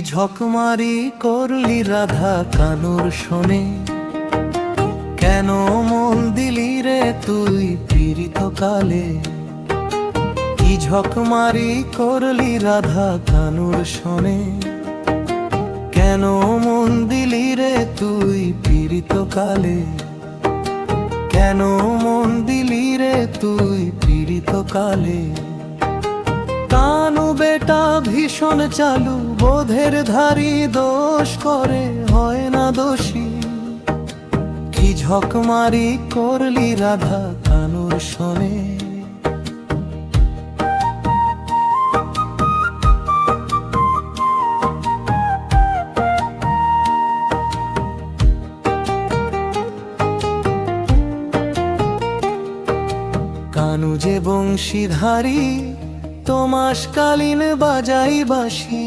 ঝকমারি করলি রাধা কানুর শোনে, কেন মন দিলি রে তুই পীড়িত কালে। কি ঝকমারি করলি রাধা কানুর শোনে, কেন মন দিলি রে তুই পীড়িত কালে। কেন মন দিলি রে তুই পীড়িত কালে। কানু বেটা ভীষণ চালু, বোধের ধারি দোষ করে হয় না দোষী। কি ঝকমারি করলি রাধা কানুর শোনে। কানু যে বংশীধারী, তোমাসকালীন বাজাই বাঁশি।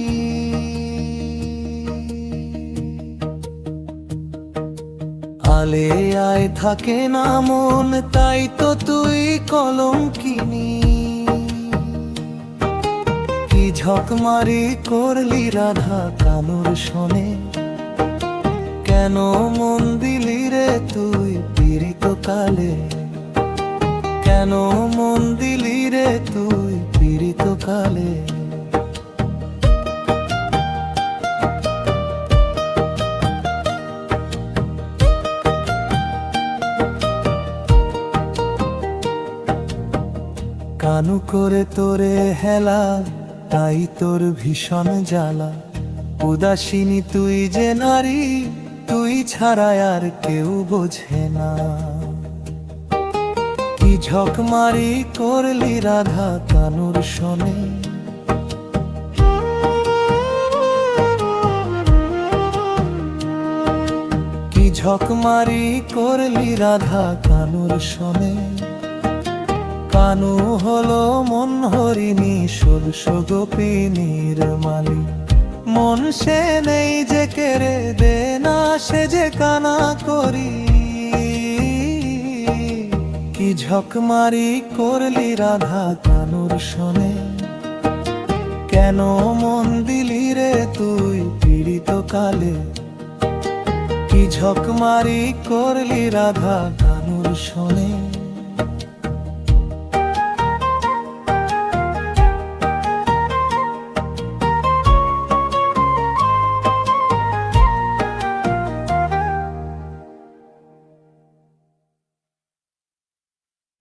আলে আয় থাকে না মন, তাই তো তুই কলঙ্কিনী। কি ঝকমারি করলি রাধা কানুর শোনে, কেন মন দিলি রে তুই পীড়িত কালে। কেন মন দিলি রে তুই পীড়িত কালে। কানু করে তোরে হেলা, তাই তোর ভীষণ জ্বালা। উদাসিনী তুই যে নারী, তুই ছাড়া আর কেউ বোঝে না। কি ঝকমারি করলি রাধা কানুর শোনে। কি ঝকমারি করলি রাধা কানুর শোনে। কানু হলো মন হরিণী, ষোড়শ গোপিনীর মালিক। মন সে নেই যে কেড়ে দে না, সে যে কানা করি। কি ঝকমারি করলি রাধা কানুর শোনে, কেন মন দিলি রে তুই পীড়িত কালে। কি ঝকমারি করলি রাধা কানুর শোনে।